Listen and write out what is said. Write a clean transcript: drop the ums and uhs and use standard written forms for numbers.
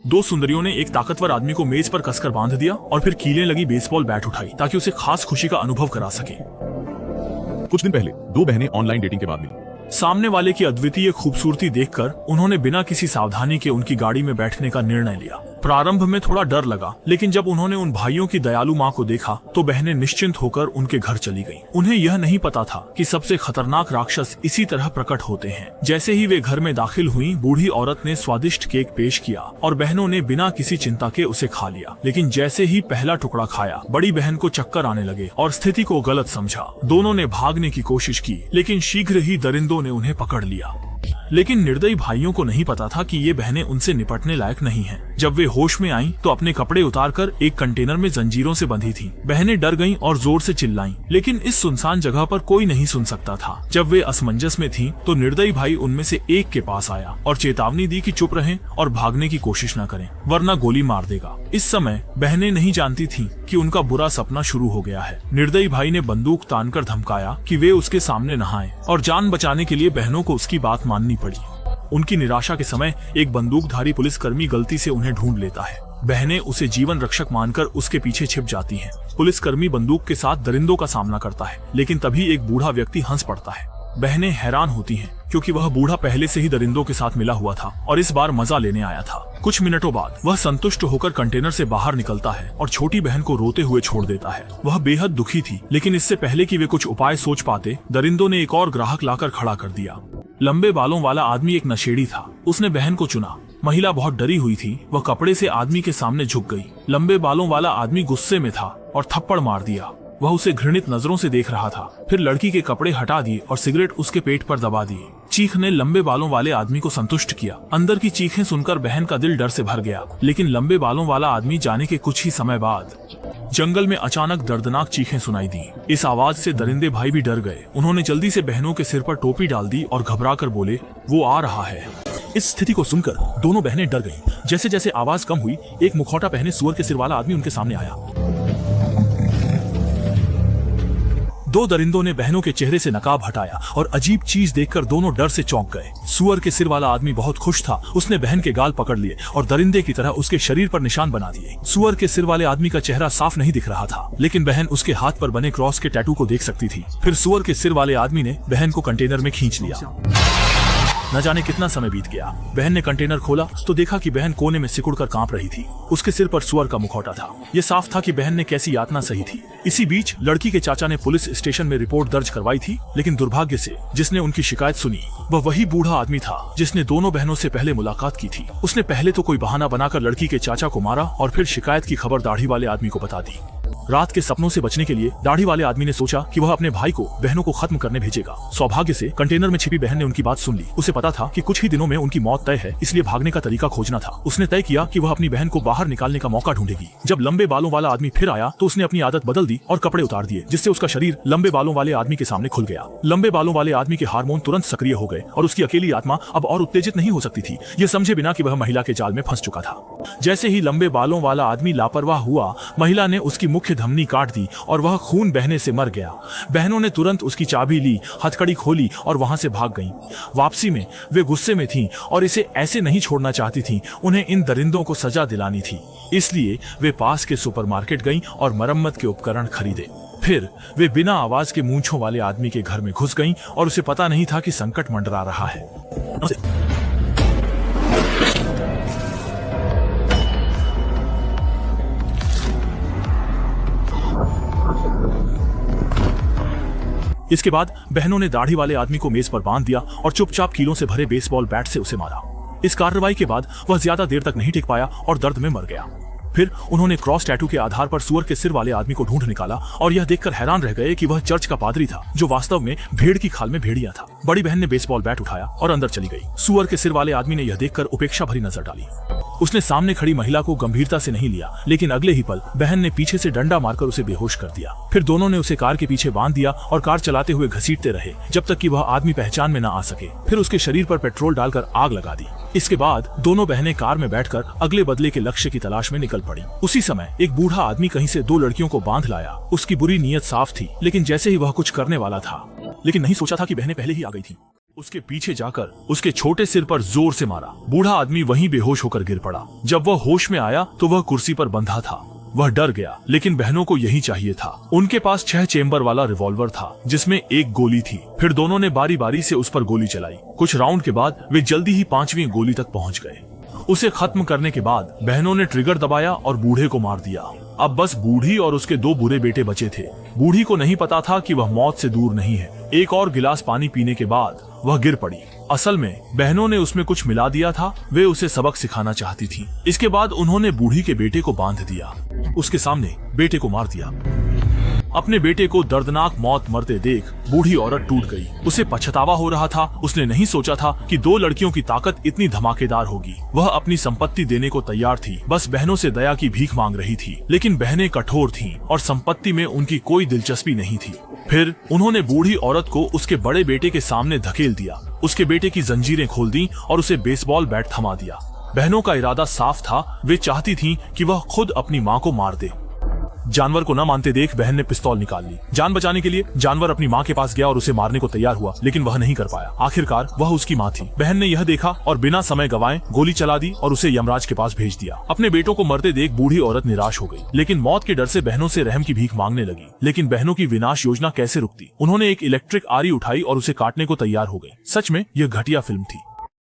दो सुंदरियों ने एक ताकतवर आदमी को मेज पर कसकर बांध दिया और फिर कीलें लगी बेसबॉल बैट उठाई ताकि उसे खास खुशी का अनुभव करा सके। कुछ दिन पहले दो बहनें ऑनलाइन डेटिंग के बाद मिली। सामने वाले की अद्वितीय खूबसूरती देखकर उन्होंने बिना किसी सावधानी के उनकी गाड़ी में बैठने का निर्णय लिया। प्रारंभ में थोड़ा डर लगा, लेकिन जब उन्होंने उन भाइयों की दयालु माँ को देखा तो बहनें निश्चिंत होकर उनके घर चली गईं। उन्हें यह नहीं पता था कि सबसे खतरनाक राक्षस इसी तरह प्रकट होते हैं। जैसे ही वे घर में दाखिल हुईं, बूढ़ी औरत ने स्वादिष्ट केक पेश किया और बहनों ने बिना किसी चिंता के उसे खा लिया। लेकिन जैसे ही पहला टुकड़ा खाया, बड़ी बहन को चक्कर आने लगे और स्थिति को गलत समझा। दोनों ने भागने की कोशिश की, लेकिन शीघ्र ही दरिंदों ने उन्हें पकड़ लिया। लेकिन निर्दयी भाइयों को नहीं पता था कि ये बहनें उनसे निपटने लायक नहीं हैं। जब वे होश में आईं, तो अपने कपड़े उतारकर एक कंटेनर में जंजीरों से बंधी थीं। बहनें डर गईं और जोर से चिल्लाईं, लेकिन इस सुनसान जगह पर कोई नहीं सुन सकता था। जब वे असमंजस में थीं, तो निर्दयी भाई उनमें से एक के पास आया और चेतावनी दी कि चुप रहें और भागने की कोशिश न करें, वरना गोली मार देगा। इस समय बहनें नहीं जानती थीं कि उनका बुरा सपना शुरू हो गया है। निर्दयी भाई ने बंदूक तानकर धमकाया कि वे उसके सामने नहाएं और जान बचाने के लिए बहनों को उसकी बात माननी पड़ी। उनकी निराशा के समय एक बंदूकधारी पुलिसकर्मी गलती से उन्हें ढूंढ लेता है। बहनें उसे जीवन रक्षक मानकर उसके पीछे छिप जाती हैं। पुलिसकर्मी बंदूक के साथ दरिंदों का सामना करता है, लेकिन तभी एक बूढ़ा व्यक्ति हंस पड़ता है। बहनें हैरान होती हैं, क्योंकि वह बूढ़ा पहले से ही दरिंदों के साथ मिला हुआ था और इस बार मजा लेने आया था। कुछ मिनटों बाद वह संतुष्ट होकर कंटेनर से बाहर निकलता है और छोटी बहन को रोते हुए छोड़ देता है। वह बेहद दुखी थी, लेकिन इससे पहले कि वे कुछ उपाय सोच पाते, दरिंदों ने एक और ग्राहक लाकर खड़ा कर दिया। लंबे बालों वाला आदमी एक नशेड़ी था। उसने बहन को चुना। महिला बहुत डरी हुई थी। वह कपड़े से आदमी के सामने झुक गई। लंबे बालों वाला आदमी गुस्से में था और थप्पड़ मार दिया। वह उसे घृणित नजरों से देख रहा था। फिर लड़की के कपड़े हटा दिए और सिगरेट उसके पेट पर दबा दिए। चीख ने लंबे बालों वाले आदमी को संतुष्ट किया। अंदर की चीखें सुनकर बहन का दिल डर से भर गया। लेकिन लंबे बालों वाला आदमी जाने के कुछ ही समय बाद जंगल में अचानक दर्दनाक चीखें सुनाई दी। इस आवाज से दरिंदे भाई भी डर गए। उन्होंने जल्दी से बहनों के सिर पर टोपी डाल दी और घबराकर बोले, वो आ रहा है। इस स्थिति को सुनकर दोनों बहनें डर गईं। जैसे जैसे आवाज कम हुई, एक मुखौटा पहने सुअर के सिर वाला आदमी उनके सामने आया। दो दरिंदों ने बहनों के चेहरे से नकाब हटाया और अजीब चीज देखकर दोनों डर से चौंक गए। सुअर के सिर वाला आदमी बहुत खुश था। उसने बहन के गाल पकड़ लिए और दरिंदे की तरह उसके शरीर पर निशान बना दिए। सुअर के सिर वाले आदमी का चेहरा साफ नहीं दिख रहा था, लेकिन बहन उसके हाथ पर बने क्रॉस के टैटू को देख सकती थी। फिर सुअर के सिर वाले आदमी ने बहन को कंटेनर में खींच लिया। न जाने कितना समय बीत गया। बहन ने कंटेनर खोला तो देखा कि बहन कोने में सिकुड़कर कांप रही थी। उसके सिर पर सुअर का मुखौटा था। ये साफ था कि बहन ने कैसी यातना सही थी। इसी बीच लड़की के चाचा ने पुलिस स्टेशन में रिपोर्ट दर्ज करवाई थी, लेकिन दुर्भाग्य से जिसने उनकी शिकायत सुनी वह वही बूढ़ा आदमी था जिसने दोनों बहनों से पहले मुलाकात की थी। उसने पहले तो कोई बहाना बनाकर लड़की के चाचा को मारा और फिर शिकायत की खबर दाढ़ी वाले आदमी को बता दी। रात के सपनों से बचने के लिए दाढ़ी वाले आदमी ने सोचा कि वह अपने भाई को बहनों को खत्म करने भेजेगा। सौभाग्य से कंटेनर में छिपी बहन ने उनकी बात सुन ली। उसे पता था कि कुछ ही दिनों में उनकी मौत तय है, इसलिए भागने का तरीका खोजना था। उसने तय किया कि वह अपनी बहन को बाहर निकालने का मौका ढूंढेगी। जब लंबे बालों वाला आदमी फिर आया तो उसने अपनी आदत बदल दी और कपड़े उतार दिए, जिससे उसका शरीर लंबे बालों वाले आदमी के सामने खुल गया। लंबे बालों वाले आदमी के हार्मोन तुरंत सक्रिय हो गए और उसकी अकेली आत्मा अब और उत्तेजित नहीं हो सकती थी, यह समझे बिना कि वह महिला के जाल में फंस चुका था। जैसे ही लंबे बालों वाला आदमी लापरवाह हुआ, महिला ने उसकी मुख्य धमनी काट दी और वह खून बहने से मर गया। बहनों ने तुरंत उसकी चाबी ली, हथकड़ी खोली और वहां से भाग गईं। वापसी में वे गुस्से में थीं और इसे ऐसे नहीं छोड़ना चाहती थीं। उन्हें इन दरिंदों को सजा दिलानी थी, इसलिए वे पास के सुपरमार्केट गईं और मरम्मत के उपकरण खरीदे। फिर वे बिना आवाज के मूंछों वाले आदमी के घर में घुस गईं और उसे पता नहीं था कि संकट मंडरा रहा है। इसके बाद बहनों ने दाढ़ी वाले आदमी को मेज पर बांध दिया और चुपचाप कीलों से भरे बेसबॉल बैट से उसे मारा। इस कार्रवाई के बाद वह ज्यादा देर तक नहीं टिक पाया और दर्द में मर गया। फिर उन्होंने क्रॉस टैटू के आधार पर सुअर के सिर वाले आदमी को ढूंढ निकाला और यह देखकर हैरान रह गए कि वह चर्च का पादरी था, जो वास्तव में भेड़ की खाल में भेड़िया था। बड़ी बहन ने बेसबॉल बैट उठाया और अंदर चली गई। सुअर के सिर वाले आदमी ने यह देखकर उपेक्षा भरी नजर डाली। उसने सामने खड़ी महिला को गंभीरता से नहीं लिया, लेकिन अगले ही पल बहन ने पीछे से डंडा मारकर उसे बेहोश कर दिया। फिर दोनों ने उसे कार के पीछे बांध दिया और कार चलाते हुए घसीटते रहे जब तक कि वह आदमी पहचान में न आ सके। फिर उसके शरीर पर पेट्रोल डालकर आग लगा दी। इसके बाद दोनों बहनें कार में बैठकर अगले बदले के लक्ष्य की तलाश में निकल पड़ी। उसी समय एक बूढ़ा आदमी कहीं से दो लड़कियों को बांध लाया। उसकी बुरी नीयत साफ थी, लेकिन जैसे ही वह कुछ करने वाला था, लेकिन नहीं सोचा था कि बहनें पहले ही आ गई थीं। उसके पीछे जाकर उसके छोटे सिर पर जोर से मारा। बूढ़ा आदमी वहीं बेहोश होकर गिर पड़ा। जब वह होश में आया तो वह कुर्सी पर बंधा था। वह डर गया, लेकिन बहनों को यही चाहिए था। उनके पास 6 चेम्बर वाला रिवॉल्वर था, जिसमें 1 गोली थी। फिर दोनों ने बारी बारी से उस पर गोली चलाई। कुछ राउंड के बाद वे जल्दी ही 5वीं गोली तक पहुंच गए। उसे खत्म करने के बाद बहनों ने ट्रिगर दबाया और बूढ़े को मार दिया। अब बस बूढ़ी और उसके 2 बुरे बेटे बचे थे। बूढ़ी को नहीं पता था कि वह मौत से दूर नहीं है। एक और गिलास पानी पीने के बाद वह गिर पड़ी। असल में बहनों ने उसमें कुछ मिला दिया था। वे उसे सबक सिखाना चाहती थीं। इसके बाद उन्होंने बूढ़ी के बेटे को बांध दिया। उसके सामने बेटे को मार दिया। अपने बेटे को दर्दनाक मौत मरते देख बूढ़ी औरत टूट गई। उसे पछतावा हो रहा था। उसने नहीं सोचा था कि 2 लड़कियों की ताकत इतनी धमाकेदार होगी। वह अपनी संपत्ति देने को तैयार थी, बस बहनों से दया की भीख मांग रही थी। लेकिन बहनें कठोर थीं और संपत्ति में उनकी कोई दिलचस्पी नहीं थी। फिर उन्होंने बूढ़ी औरत को उसके बड़े बेटे के सामने धकेल दिया। उसके बेटे की जंजीरें खोल दी और उसे बेसबॉल बैट थमा दिया। बहनों का इरादा साफ था। वे चाहती थीं कि वह खुद अपनी माँ को मार दे। जानवर को न मानते देख बहन ने पिस्तौल निकाल ली। जान बचाने के लिए जानवर अपनी माँ के पास गया और उसे मारने को तैयार हुआ, लेकिन वह नहीं कर पाया। आखिरकार वह उसकी माँ थी। बहन ने यह देखा और बिना समय गवाए गोली चला दी और उसे यमराज के पास भेज दिया। अपने बेटों को मरते देख बूढ़ी औरत निराश हो गई, लेकिन मौत के डर से बहनों से रहम की भीख मांगने लगी। लेकिन बहनों की विनाश योजना कैसे रुकती? उन्होंने एक इलेक्ट्रिक आरी उठाई और उसे काटने को तैयार हो गई। सच में यह घटिया फिल्म थी।